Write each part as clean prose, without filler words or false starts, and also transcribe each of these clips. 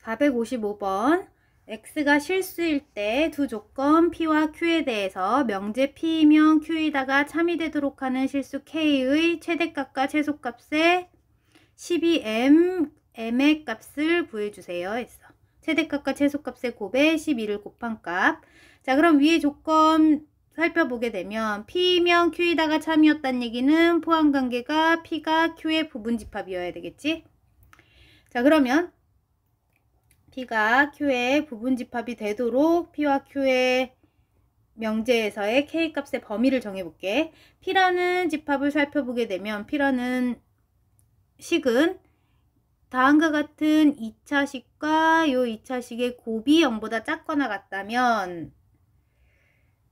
455번. x가 실수일 때 두 조건 p와 q에 대해서 명제 p이면 q이다가 참이 되도록 하는 실수 k의 최대값과 최소값의 12m의 값을 구해주세요 했어. 최대값과 최소값의 곱에 12를 곱한 값. 자, 그럼 위에 조건 살펴보게 되면 p면 q이다가 참이었다는 얘기는 포함관계가 p가 q의 부분집합이어야 되겠지. 자, 그러면 p가 q의 부분집합이 되도록 p와 q의 명제에서의 k값의 범위를 정해볼게. p라는 집합을 살펴보게 되면 p라는 식은 다음과 같은 2차식과 요 2차식의 곱이 0보다 작거나 같다면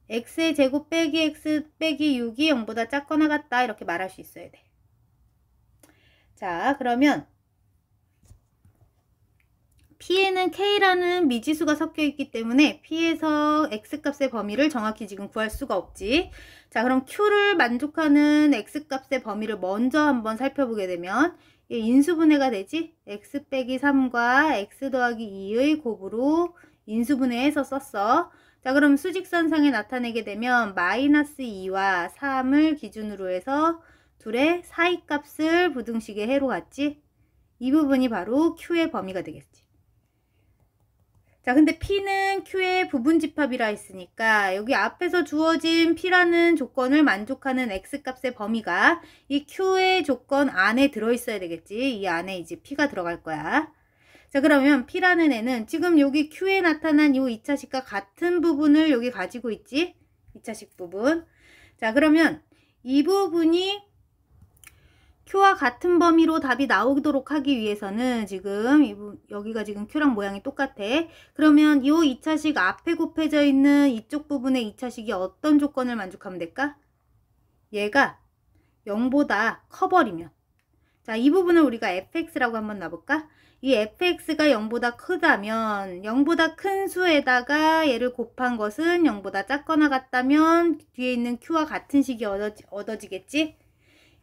x의 제곱 빼기 x 빼기 6이 0보다 작거나 같다 이렇게 말할 수 있어야 돼. 자, 그러면 p에는 k라는 미지수가 섞여 있기 때문에 p에서 x값의 범위를 정확히 지금 구할 수가 없지. 자, 그럼 q를 만족하는 x값의 범위를 먼저 한번 살펴보게 되면 인수분해가 되지. x 빼기 3과 x 더하기 2의 곱으로 인수분해해서 썼어. 자, 그럼 수직선상에 나타내게 되면 마이너스 2와 3을 기준으로 해서 둘의 사이값을 부등식의 해로 갔지. 이 부분이 바로 q의 범위가 되겠지. 자, 근데 p는 q의 부분집합이라 했으니까 여기 앞에서 주어진 p라는 조건을 만족하는 x값의 범위가 이 q의 조건 안에 들어있어야 되겠지. 이 안에 이제 p가 들어갈 거야. 자, 그러면 p라는 애는 지금 여기 q에 나타난 이 2차식과 같은 부분을 여기 가지고 있지. 2차식 부분. 자, 그러면 이 부분이 q와 같은 범위로 답이 나오도록 하기 위해서는 지금 여기가 지금 q랑 모양이 똑같아. 그러면 이 2차식 앞에 곱해져 있는 이쪽 부분의 2차식이 어떤 조건을 만족하면 될까? 얘가 0보다 커버리면. 자, 이 부분을 우리가 fx라고 한번 놔볼까? 이 fx가 0보다 크다면 0보다 큰 수에다가 얘를 곱한 것은 0보다 작거나 같다면 뒤에 있는 q와 같은 식이 얻어지겠지?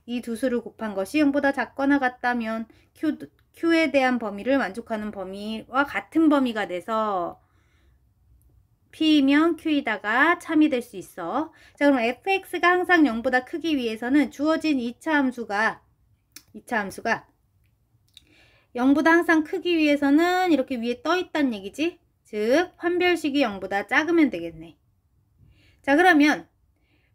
이 두 수를 곱한 것이 0보다 작거나 같다면 q에 대한 범위를 만족하는 범위와 같은 범위가 돼서 p면 q이다가 참이 될 수 있어. 자, 그럼 fx가 항상 0보다 크기 위해서는 주어진 2차 함수가 0보다 항상 크기 위해서는 이렇게 위에 떠 있다는 얘기지. 즉 판별식이 0보다 작으면 되겠네. 자, 그러면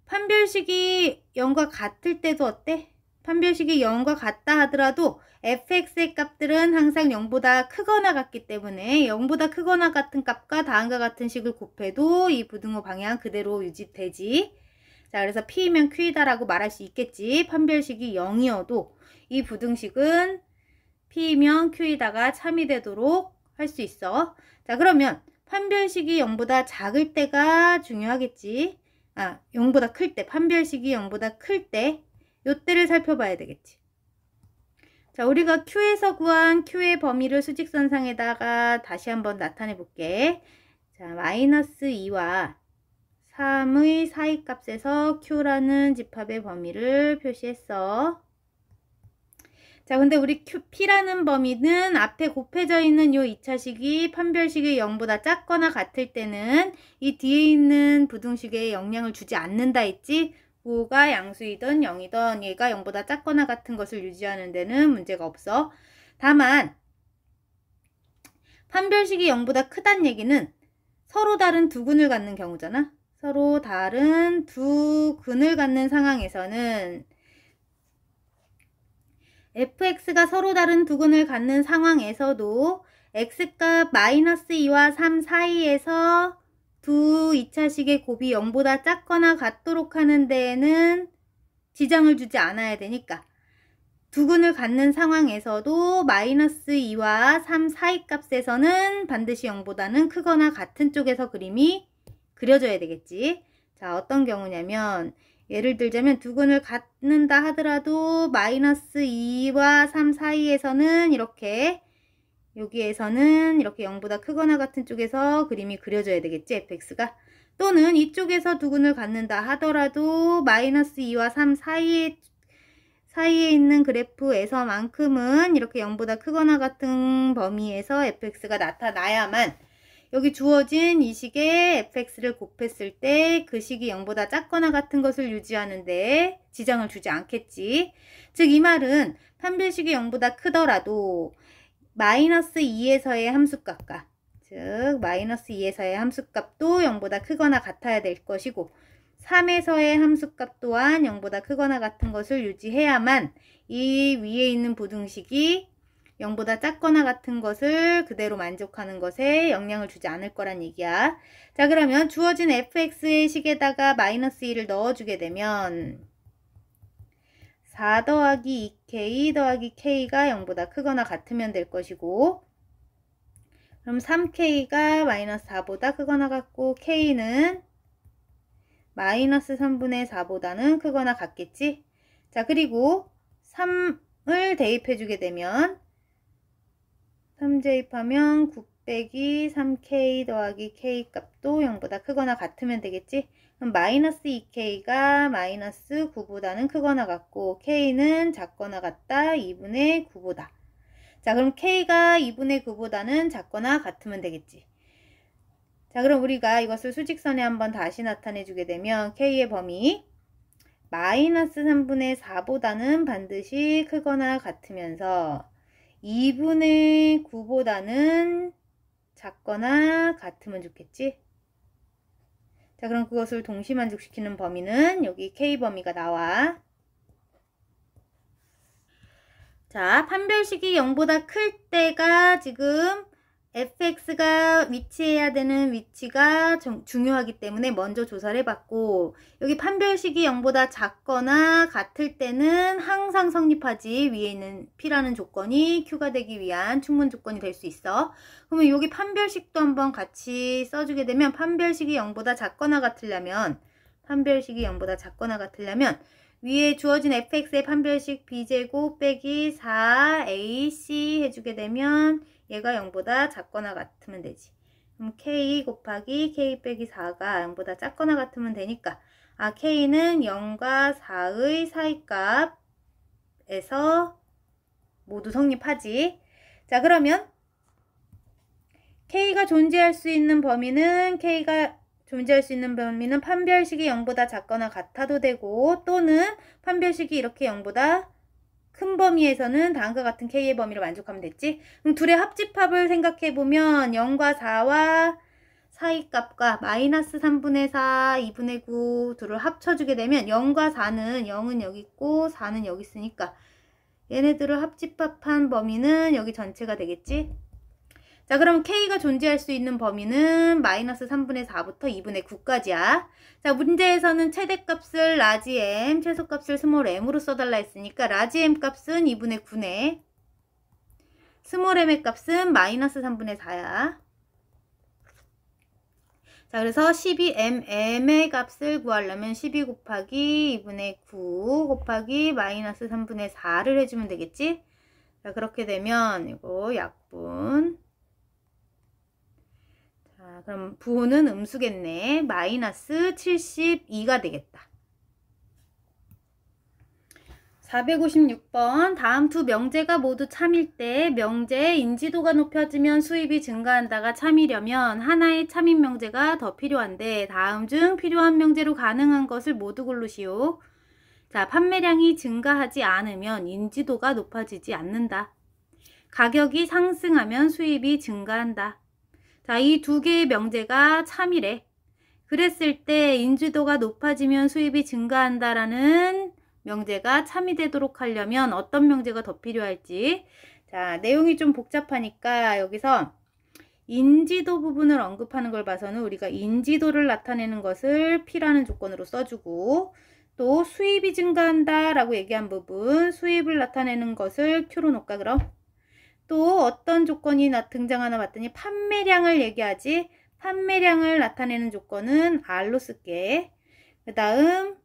판별식이 0과 같을 때도 어때? 판별식이 0과 같다 하더라도 fx의 값들은 항상 0보다 크거나 같기 때문에 0보다 크거나 같은 값과 다음과 같은 식을 곱해도 이 부등호 방향 그대로 유지되지. 자, 그래서 p면 q이다라고 말할 수 있겠지. 판별식이 0이어도 이 부등식은 p면 q이다가 참이 되도록 할 수 있어. 자, 그러면 판별식이 0보다 작을 때가 중요하겠지. 0보다 클 때, 판별식이 0보다 클 때, 요때를 살펴봐야 되겠지. 자, 우리가 q에서 구한 q의 범위를 수직선상에다가 다시 한번 나타내 볼게. 자, 마이너스 2와 3의 사이값에서 q라는 집합의 범위를 표시했어. 자, 근데 우리 p라는 범위는 앞에 곱해져 있는 요 2차식이 판별식이 0보다 작거나 같을 때는 이 뒤에 있는 부등식에 영향을 주지 않는다 했지. 5가 양수이든 0이든 얘가 0보다 작거나 같은 것을 유지하는 데는 문제가 없어. 다만 판별식이 0보다 크다는 얘기는 서로 다른 두 근을 갖는 경우잖아. 서로 다른 두 근을 갖는 상황에서는 fx가 서로 다른 두 근을 갖는 상황에서도 x값 마이너스 2와 3 사이에서 두 2차식의 곱이 0보다 작거나 같도록 하는 데에는 지장을 주지 않아야 되니까 두 근을 갖는 상황에서도 마이너스 2와 3 사이 값에서는 반드시 0보다는 크거나 같은 쪽에서 그림이 그려져야 되겠지. 자, 어떤 경우냐면 예를 들자면 두 근을 갖는다 하더라도 마이너스 2와 3 사이에서는 이렇게 여기에서는 이렇게 0보다 크거나 같은 쪽에서 그림이 그려져야 되겠지, fx가. 또는 이쪽에서 두 근을 갖는다 하더라도 마이너스 2와 3 사이에 있는 그래프에서만큼은 이렇게 0보다 크거나 같은 범위에서 fx가 나타나야만 여기 주어진 이 식에 fx를 곱했을 때 그 식이 0보다 작거나 같은 것을 유지하는데 지장을 주지 않겠지. 즉 이 말은 판별식이 0보다 크더라도 마이너스 2에서의 함수값과 즉 마이너스 2에서의 함수값도 0보다 크거나 같아야 될 것이고 3에서의 함수값 또한 0보다 크거나 같은 것을 유지해야만 이 위에 있는 부등식이 0보다 작거나 같은 것을 그대로 만족하는 것에 영향을 주지 않을 거란 얘기야. 자, 그러면 주어진 fx의 식에다가 마이너스 2를 넣어주게 되면 4 더하기 2k 더하기 k가 0보다 크거나 같으면 될 것이고, 그럼 3k가 마이너스 4보다 크거나 같고 k는 마이너스 3분의 4보다는 크거나 같겠지. 자, 그리고 3을 대입해주게 되면 3 대입하면 9 빼기 3k 더하기 k 값도 0보다 크거나 같으면 되겠지. 그럼 마이너스 2k가 마이너스 9보다는 크거나 같고 k는 작거나 같다 2분의 9보다. 자, 그럼 k가 2분의 9보다는 작거나 같으면 되겠지. 자, 그럼 우리가 이것을 수직선에 한번 다시 나타내 주게 되면 k의 범위 마이너스 3분의 4보다는 반드시 크거나 같으면서 2분의 9보다는 작거나 같으면 좋겠지. 자, 그럼 그것을 동시만족시키는 범위는 여기 k 범위가 나와. 자, 판별식이 0보다 클 때가 지금 fx가 위치해야 되는 위치가 중요하기 때문에 먼저 조사를 해봤고, 여기 판별식이 0보다 작거나 같을 때는 항상 성립하지. 위에 있는 p라는 조건이 q가 되기 위한 충분 조건이 될 수 있어. 그러면 여기 판별식도 한번 같이 써주게 되면 판별식이 0보다 작거나 같으려면 위에 주어진 fx의 판별식 b제곱 빼기 4ac 해주게 되면 얘가 0보다 작거나 같으면 되지. 그럼 k 곱하기 k 빼기 4가 0보다 작거나 같으면 되니까 k는 0과 4의 사이값에서 모두 성립하지. 자, 그러면 k가 존재할 수 있는 범위는 판별식이 0보다 작거나 같아도 되고, 또는 판별식이 이렇게 0보다 큰 범위에서는 다음과 같은 k의 범위를 만족하면 됐지. 그럼 둘의 합집합을 생각해보면 0과 4와 사이값과 마이너스 3분의 4, 2분의 9 둘을 합쳐주게 되면 0과 4는 0은 여기 있고 4는 여기 있으니까 얘네들을 합집합한 범위는 여기 전체가 되겠지. 자, 그럼 k가 존재할 수 있는 범위는 마이너스 3분의 4부터 2분의 9까지야. 자, 문제에서는 최대값을 라지 m, 최소값을 스몰 m으로 써달라 했으니까 라지 m 값은 2분의 9네. 스몰 m의 값은 마이너스 3분의 4야. 자, 그래서 12mm의 값을 구하려면 12 곱하기 2분의 9 곱하기 마이너스 3분의 4를 해주면 되겠지. 자, 그렇게 되면 이거 약분. 자, 그럼 부호는 음수겠네. 마이너스 72가 되겠다. 456번 다음 두 명제가 모두 참일 때 명제의 인지도가 높여지면 수입이 증가한다가 참이려면 하나의 참인 명제가 더 필요한데 다음 중 필요한 명제로 가능한 것을 모두 고르시오. 자, 판매량이 증가하지 않으면 인지도가 높아지지 않는다. 가격이 상승하면 수입이 증가한다. 자, 이 두 개의 명제가 참이래. 그랬을 때 인지도가 높아지면 수입이 증가한다라는 명제가 참이 되도록 하려면 어떤 명제가 더 필요할지. 자, 내용이 좀 복잡하니까 여기서 인지도 부분을 언급하는 걸 봐서는 우리가 인지도를 나타내는 것을 P라는 조건으로 써주고, 또 수입이 증가한다 라고 얘기한 부분, 수입을 나타내는 것을 Q로 놓을까 그럼? 또 어떤 조건이 등장하나 봤더니 판매량을 얘기하지. 판매량을 나타내는 조건은 R로 쓸게. 그 다음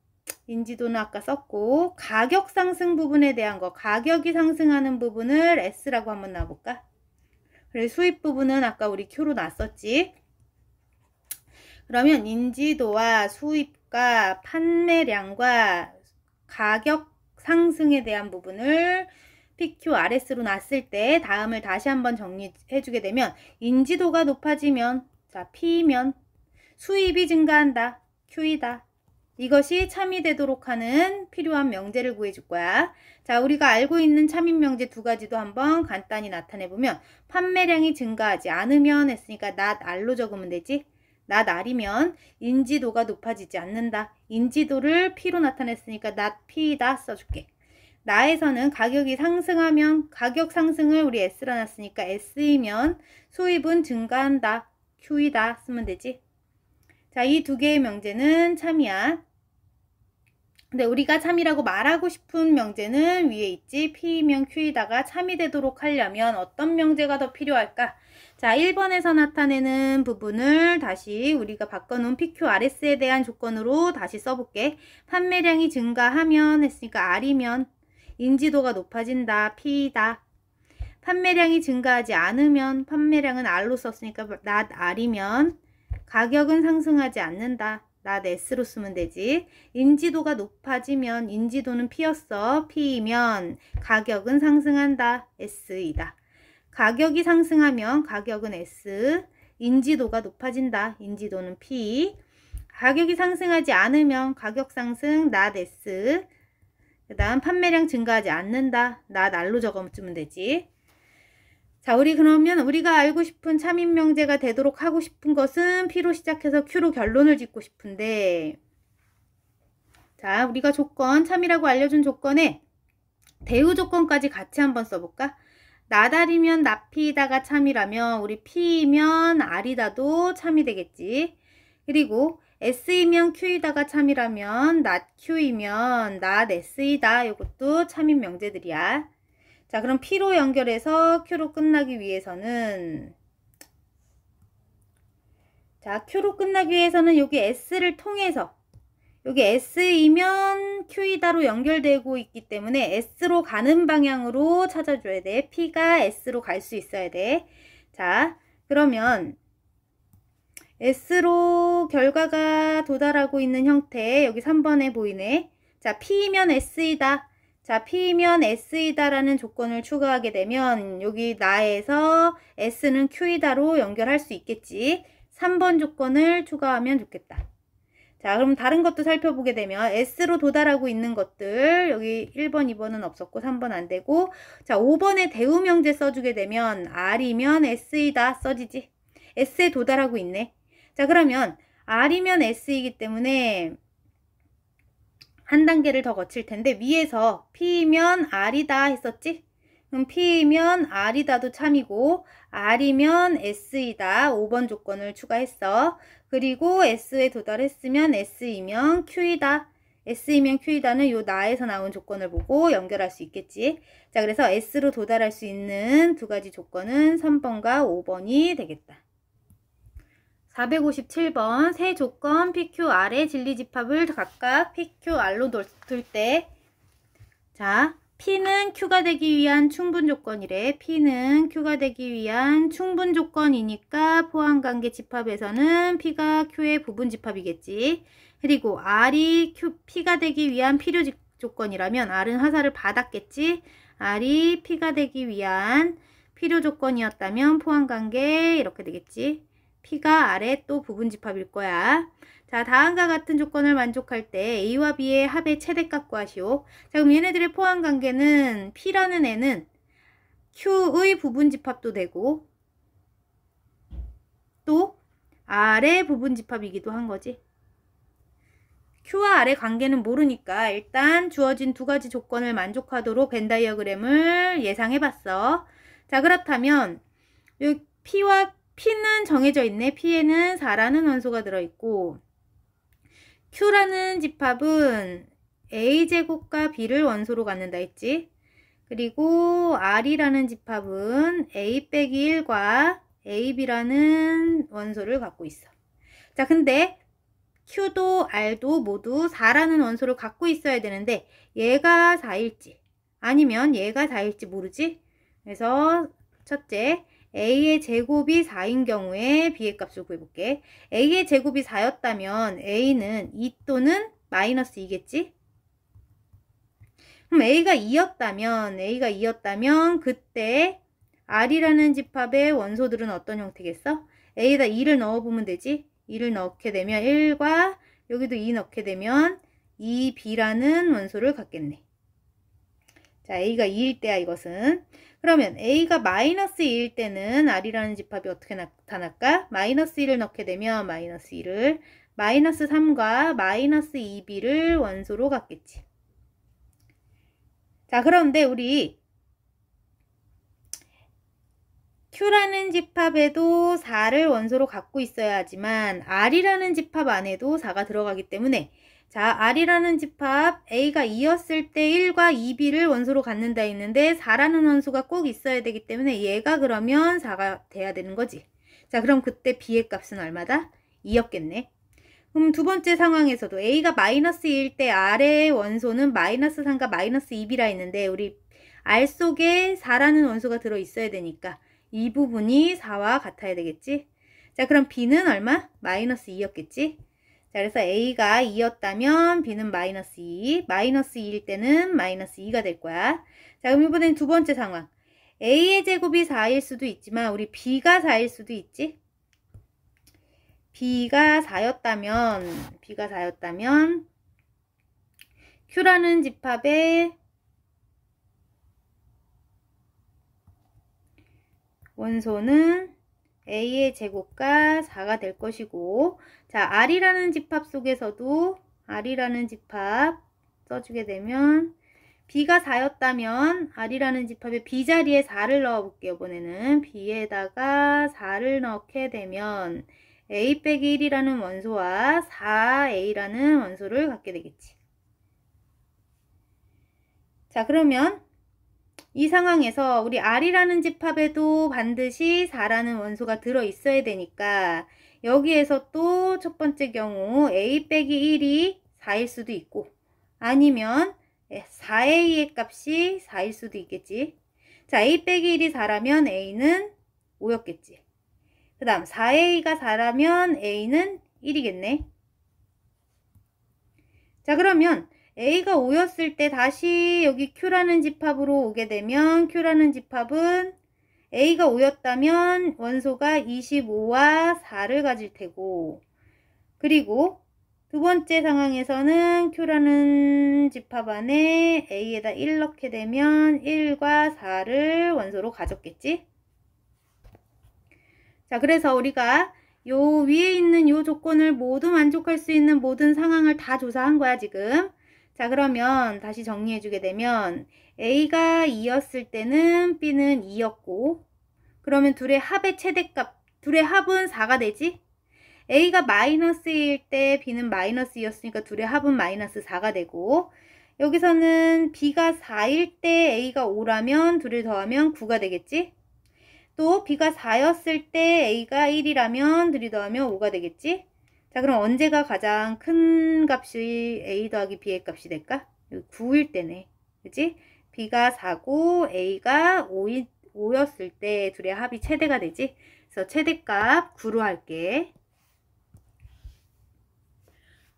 인지도는 아까 썼고, 가격 상승 부분에 대한 거, 가격이 상승하는 부분을 S라고 한번 놔볼까? 그래, 수입 부분은 아까 우리 Q로 놨었지. 그러면 인지도와 수입과 판매량과 가격 상승에 대한 부분을 PQRS로 놨을 때 다음을 다시 한번 정리해 주게 되면 인지도가 높아지면 자 P면 수입이 증가한다. Q이다. 이것이 참이 되도록 하는 필요한 명제를 구해 줄 거야. 자, 우리가 알고 있는 참인 명제 두 가지도 한번 간단히 나타내 보면 판매량이 증가하지 않으면 했으니까 not R로 적으면 되지. not R이면 인지도가 높아지지 않는다. 인지도를 P로 나타냈으니까 not P다 써줄게. 나에서는 가격이 상승하면 가격 상승을 우리 S로 놨으니까 S이면 수입은 증가한다. Q이다 쓰면 되지. 자, 이 두 개의 명제는 참이야. 근데 우리가 참이라고 말하고 싶은 명제는 위에 있지. P면 Q이다가 참이 되도록 하려면 어떤 명제가 더 필요할까? 자, 1번에서 나타내는 부분을 다시 우리가 바꿔놓은 PQRS에 대한 조건으로 다시 써볼게. 판매량이 증가하면 했으니까 R이면 인지도가 높아진다. P이다. 판매량이 증가하지 않으면 판매량은 R로 썼으니까 not R이면 가격은 상승하지 않는다. not S로 쓰면 되지. 인지도가 높아지면 인지도는 P였어. P이면 가격은 상승한다. S이다. 가격이 상승하면 가격은 S. 인지도가 높아진다. 인지도는 P. 가격이 상승하지 않으면 가격 상승 not S. 그 다음 판매량 증가하지 않는다. not R로 적어주면 되지. 자, 우리 그러면 우리가 알고 싶은 참인 명제가 되도록 하고 싶은 것은 P로 시작해서 Q로 결론을 짓고 싶은데, 자, 우리가 조건, 참이라고 알려준 조건에 대우 조건까지 같이 한번 써볼까? 나달이면 나피이다가 참이라면 우리 P이면 R이다도 참이 되겠지. 그리고 S이면 Q이다가 참이라면 not Q이면 not S이다. 이것도 참인 명제들이야. 자, 그럼 P로 연결해서 Q로 끝나기 위해서는 자, Q로 끝나기 위해서는 여기 S를 통해서 여기 S이면 Q이다로 연결되고 있기 때문에 S로 가는 방향으로 찾아줘야 돼. P가 S로 갈 수 있어야 돼. 자, 그러면 S로 결과가 도달하고 있는 형태 여기 3번에 보이네. 자, P이면 S이다. 자, P면 S이다라는 조건을 추가하게 되면 여기 나에서 S는 Q이다로 연결할 수 있겠지. 3번 조건을 추가하면 좋겠다. 자, 그럼 다른 것도 살펴보게 되면 S로 도달하고 있는 것들 여기 1번, 2번은 없었고 3번 안 되고, 자, 5번에 대우 명제 써주게 되면 R이면 S이다 써지지. S에 도달하고 있네. 자, 그러면 R이면 S이기 때문에 한 단계를 더 거칠 텐데 위에서 P면 R이다 했었지? 그럼 P면 R이다도 참이고 R이면 S이다. 5번 조건을 추가했어. 그리고 S에 도달했으면 S이면 Q이다. S이면 Q이다는 요 나에서 나온 조건을 보고 연결할 수 있겠지. 자, 그래서 S로 도달할 수 있는 두 가지 조건은 3번과 5번이 되겠다. 457번 세 조건 PQR의 진리집합을 각각 PQR로 둘 때, 자, P는 Q가 되기 위한 충분 조건이래. P는 Q가 되기 위한 충분 조건이니까 포함관계 집합에서는 P가 Q의 부분 집합이겠지. 그리고 R이 P가 되기 위한 필요 조건이라면 R은 화살을 받았겠지. R이 P가 되기 위한 필요 조건이었다면 포함관계 이렇게 되겠지. P가 R의 또 부분 집합일 거야. 자, 다음과 같은 조건을 만족할 때 A와 B의 합의 최대값 구하시오. 자, 그럼 얘네들의 포함 관계는 P라는 애는 Q의 부분 집합도 되고 또 R의 부분 집합이기도 한 거지. Q와 R의 관계는 모르니까 일단 주어진 두 가지 조건을 만족하도록 벤 다이어그램을 예상해 봤어. 자, 그렇다면 여기 P는 정해져 있네. P에는 4라는 원소가 들어있고 Q라는 집합은 A제곱과 B를 원소로 갖는다 했지. 그리고 R이라는 집합은 A 빼기 1과 AB라는 원소를 갖고 있어. 자, 근데 Q도 R도 모두 4라는 원소를 갖고 있어야 되는데 얘가 4일지 아니면 얘가 4일지 모르지. 그래서 첫째, A의 제곱이 4인 경우에 B의 값을 구해볼게. A의 제곱이 4였다면 A는 2 또는 마이너스 2겠지? 그럼 A가 2였다면 그때 R이라는 집합의 원소들은 어떤 형태겠어? A에다 2를 넣어보면 되지. 2를 넣게 되면 1과 여기도 2 넣게 되면 2B라는 원소를 갖겠네. 자, A가 2일 때야 이것은. 그러면 A가 마이너스 2일 때는 R이라는 집합이 어떻게 나타날까? 마이너스 1을 넣게 되면 마이너스 1을 마이너스 3과 마이너스 2B를 원소로 갖겠지. 자, 그런데 우리 Q라는 집합에도 4를 원소로 갖고 있어야 하지만 R이라는 집합 안에도 4가 들어가기 때문에 자, R이라는 집합 A가 2였을 때 1과 2B를 원소로 갖는다 했는데 4라는 원소가 꼭 있어야 되기 때문에 얘가 그러면 4가 돼야 되는 거지. 자, 그럼 그때 B의 값은 얼마다? 2였겠네. 그럼 두 번째 상황에서도 A가 마이너스 2일 때 R의 원소는 마이너스 3과 마이너스 2B라 했는데 우리 R 속에 4라는 원소가 들어있어야 되니까 이 부분이 4와 같아야 되겠지. 자, 그럼 B는 얼마? 마이너스 2였겠지. 자, 그래서 A가 2였다면 B는 마이너스 2, 마이너스 2일 때는 마이너스 2가 될 거야. 자, 그럼 이번엔 두 번째 상황. A의 제곱이 4일 수도 있지만 우리 B가 4일 수도 있지. B가 4였다면 Q라는 집합의 원소는 A의 제곱과 4가 될 것이고 자, R이라는 집합 속에서도 R이라는 집합 써주게 되면 B가 4였다면 R이라는 집합의 B자리에 4를 넣어볼게요. 이번에는 B에다가 4를 넣게 되면 A 빼기 1이라는 원소와 4A라는 원소를 갖게 되겠지. 자, 그러면 이 상황에서 우리 R이라는 집합에도 반드시 4라는 원소가 들어있어야 되니까 여기에서 또 첫 번째 경우 A 빼기 1이 4일 수도 있고 아니면 4A의 값이 4일 수도 있겠지. 자, A 빼기 1이 4라면 A는 5였겠지. 그 다음 4A가 4라면 A는 1이겠네. 자, 그러면 A가 5였을 때 다시 여기 Q라는 집합으로 오게 되면 Q라는 집합은 A가 5였다면 원소가 25와 4를 가질 테고 그리고 두 번째 상황에서는 Q라는 집합 안에 A에다 1 넣게 되면 1과 4를 원소로 가졌겠지. 자, 그래서 우리가 요 위에 있는 요 조건을 모두 만족할 수 있는 모든 상황을 다 조사한 거야 지금. 자, 그러면 다시 정리해 주게 되면 A가 2였을 때는 B는 2였고 그러면 둘의 합의 최대값, 둘의 합은 4가 되지? A가 마이너스 2일 때 B는 마이너스 2였으니까 둘의 합은 마이너스 4가 되고 여기서는 B가 4일 때 A가 5라면 둘을 더하면 9가 되겠지? 또 B가 4였을 때 A가 1이라면 둘이 더하면 5가 되겠지? 자, 그럼 언제가 가장 큰 값이 A 더하기 B의 값이 될까? 9일 때네. 그치? B가 4고 A가 5였을 때 둘의 합이 최대가 되지? 그래서 최대값 9로 할게.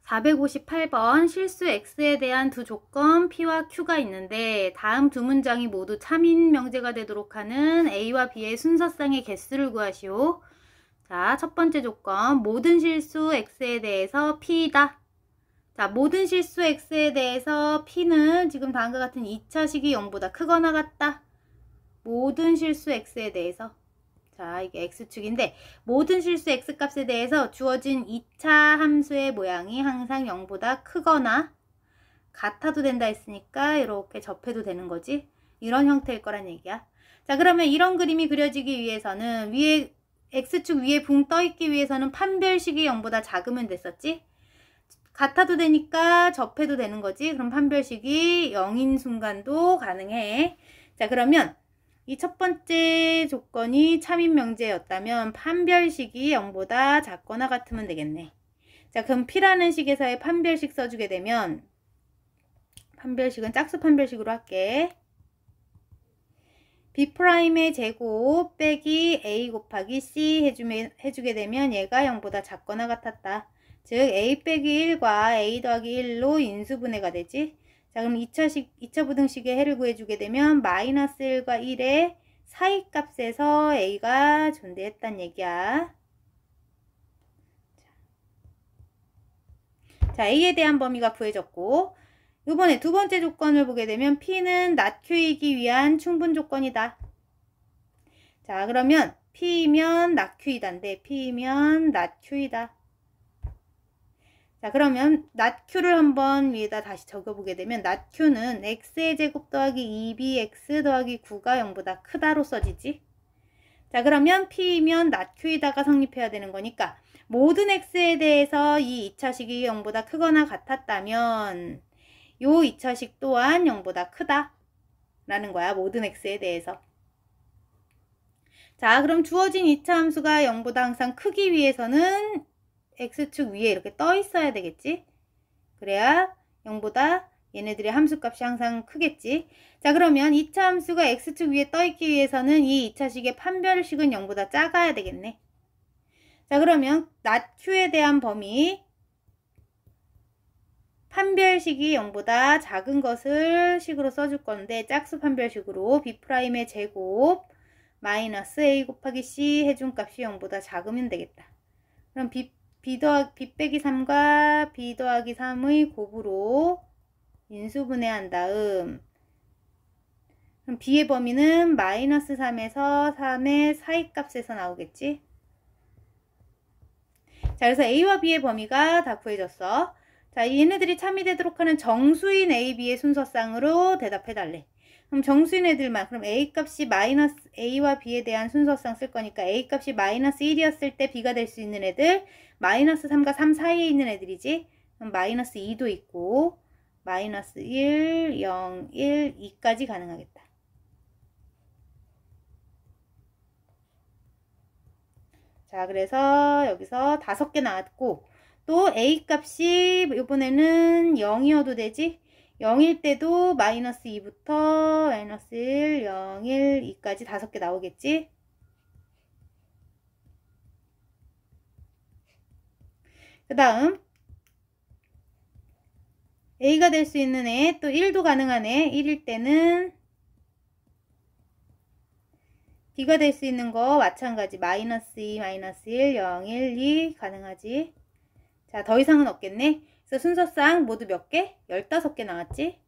458번 실수 X에 대한 두 조건 P와 Q가 있는데 다음 두 문장이 모두 참인 명제가 되도록 하는 A와 B의 순서상의 개수를 구하시오. 자, 첫 번째 조건 모든 실수 X에 대해서 P이다. 자, 모든 실수 X에 대해서 P는 지금 다음과 같은 2차식이 0보다 크거나 같다. 모든 실수 X에 대해서 자, 이게 X축인데 모든 실수 X값에 대해서 주어진 2차 함수의 모양이 항상 0보다 크거나 같아도 된다 했으니까 이렇게 접해도 되는 거지. 이런 형태일 거란 얘기야. 자, 그러면 이런 그림이 그려지기 위해서는 위에 X축 위에 붕 떠있기 위해서는 판별식이 0보다 작으면 됐었지. 같아도 되니까 접해도 되는 거지. 그럼 판별식이 0인 순간도 가능해. 자, 그러면 이 첫 번째 조건이 참인 명제였다면 판별식이 0보다 작거나 같으면 되겠네. 자, 그럼 P라는 식에서의 판별식 써주게 되면 판별식은 짝수 판별식으로 할게. B'의 제곱 빼기 A 곱하기 C 해주게 되면 얘가 0보다 작거나 같았다. 즉 A 빼기 1과 A 더하기 1로 인수분해가 되지. 자, 그럼 2차 부등식의 해를 구해주게 되면 마이너스 1과 1의 사이 값에서 a가 존재했단 얘기야. 자, a에 대한 범위가 구해졌고, 이번에 두 번째 조건을 보게 되면 p는 not q이기 위한 충분 조건이다. 자, 그러면 p이면 not q이다인데 p이면 not q이다. 자, 그러면 not q를 한번 위에다 다시 적어보게 되면 not q는 x의 제곱 더하기 2bx 더하기 9가 0보다 크다로 써지지. 자, 그러면 p이면 not q이다가 성립해야 되는 거니까 모든 x에 대해서 이 2차식이 0보다 크거나 같았다면 요 2차식 또한 0보다 크다 라는 거야. 모든 x에 대해서. 자, 그럼 주어진 2차 함수가 0보다 항상 크기 위해서는 x축 위에 이렇게 떠 있어야 되겠지. 그래야 0보다 얘네들의 함수값이 항상 크겠지. 자, 그러면 2차 함수가 x축 위에 떠 있기 위해서는 이 2차식의 판별식은 0보다 작아야 되겠네. 자, 그러면 not q에 대한 범위 판별식이 0보다 작은 것을 식으로 써줄 건데 짝수 판별식으로 b'의 제곱 마이너스 a 곱하기 c 해준값이 0보다 작으면 되겠다. 그럼 b 빼기 3과 b 더하기 3의 곱으로 인수분해한 다음 그럼 b의 범위는 마이너스 3에서 3의 사이값에서 나오겠지. 자, 그래서 a와 b의 범위가 다 구해졌어. 자, 얘네들이 참이되도록 하는 정수인 a, b의 순서쌍으로 대답해달래. 그럼 정수인 애들만, 그럼 a 값이 마이너스 a와 b에 대한 순서쌍 쓸 거니까 a 값이 마이너스 1이었을 때 b가 될 수 있는 애들, 마이너스 3과 3 사이에 있는 애들이지. 그럼 마이너스 2도 있고, 마이너스 1, 0, 1, 2까지 가능하겠다. 자, 그래서 여기서 5개 나왔고, 또 a 값이 이번에는 0이어도 되지? 0일 때도 마이너스 2부터 마이너스 1, 0, 1, 2까지 5개 나오겠지? 그 다음 a가 될 수 있는 애 또 1도 가능한 애 1일 때는 b가 될 수 있는 거 마찬가지 마이너스 2, 마이너스 1, 0, 1, 2 가능하지. 자, 더 이상은 없겠네. 그래서 순서상 모두 몇 개? 15개 나왔지.